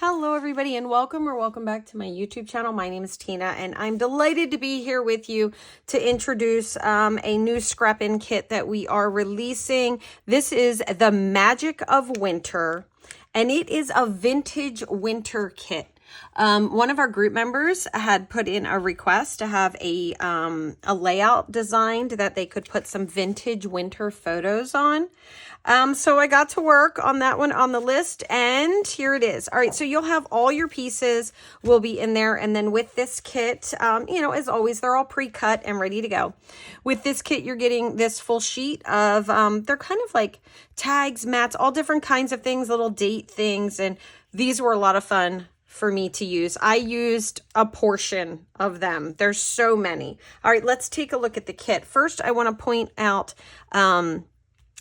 Hello everybody and welcome back to my YouTube channel. My name is Tina and I'm delighted to be here with you to introduce a new scrap-in kit that we are releasing. This is the Magic of Winter and it is a vintage winter kit. One of our group members had put in a request to have a layout designed that they could put some vintage winter photos on. So I got to work on that one on the list and here it is. All right, so you'll have all your pieces will be in there. And then with this kit, as always, they're all pre-cut and ready to go. With this kit, you're getting this full sheet of, they're kind of like tags, mats, all different kinds of things, little date things. And these were a lot of fun for me to use. I used a portion of them. There's so many. All right, let's take a look at the kit. First, I want to point out,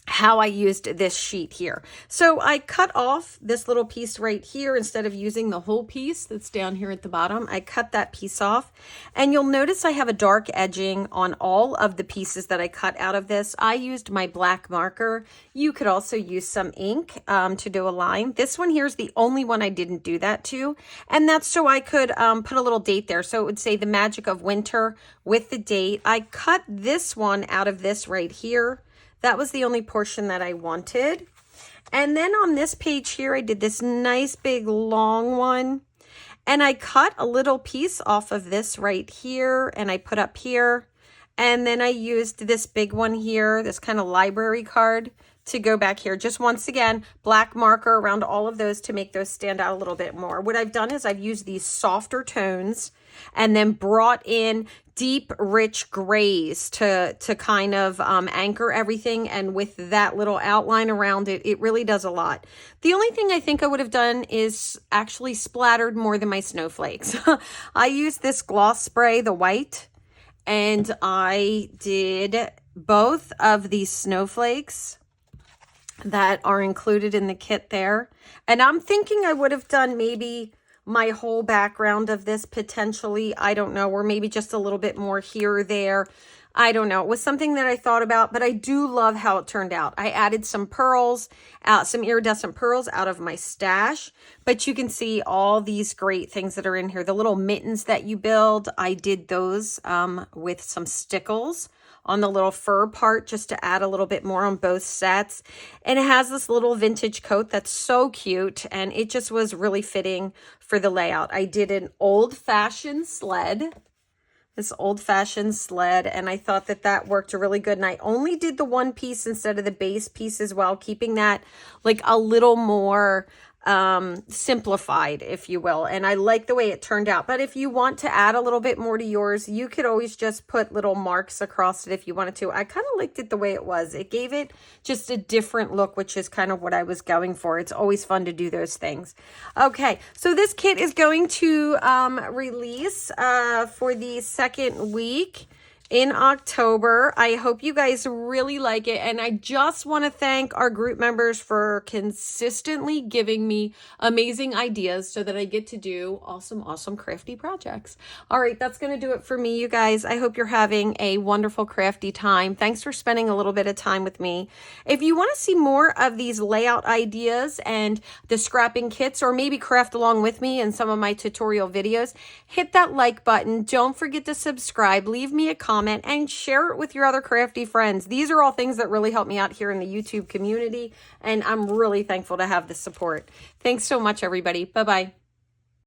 how I used this sheet here. So I cut off this little piece right here instead of using the whole piece that's down here at the bottom. I cut that piece off and you'll notice I have a dark edging on all of the pieces that I cut out of this. I used my black marker. You could also use some ink to do a line. This one here is the only one I didn't do that to, and that's so I could put a little date there. So it would say the Magic of Winter with the date. I cut this one out of this right here. That was the only portion that I wanted. And then on this page here, I did this nice big long one. And I cut a little piece off of this right here and I put up here. And then I used this big one here, this kind of library card to go back here. Just once again, black marker around all of those to make those stand out a little bit more. What I've done is I've used these softer tones and then brought in deep, rich grays to kind of anchor everything. And with that little outline around it, it really does a lot. The only thing I think I would have done is actually splattered more than my snowflakes. I used this gloss spray, the white, and I did both of these snowflakes that are included in the kit there. And I'm thinking I would have done maybe my whole background of this potentially, I don't know, or maybe just a little bit more here or there. I don't know. It was something that I thought about, but I do love how it turned out. I added some pearls, some iridescent pearls out of my stash, but you can see all these great things that are in here. The little mittens that you build, I did those with some stickles on the little fur part just to add a little bit more on both sets. And it has this little vintage coat that's so cute and it just was really fitting for the layout. I did an old-fashioned sled, this old-fashioned sled, and I thought that that worked really good. And I only did the one piece instead of the base piece as well, keeping that like a little more simplified, if you will. And I like the way it turned out. But if you want to add a little bit more to yours, you could always just put little marks across it if you wanted to. I kind of liked it the way it was. It gave it just a different look, which is kind of what I was going for. It's always fun to do those things. Okay, so this kit is going to release for the second week in October. I hope you guys really like it. And I just want to thank our group members for consistently giving me amazing ideas so that I get to do awesome, crafty projects. All right, that's going to do it for me, you guys. I hope you're having a wonderful crafty time. Thanks for spending a little bit of time with me. If you want to see more of these layout ideas and the scrapping kits, or maybe craft along with me in some of my tutorial videos, hit that like button. Don't forget to subscribe. Leave me a comment and share it with your other crafty friends. These are all things that really help me out here in the YouTube community, and I'm really thankful to have the support. Thanks so much, everybody. Bye-bye.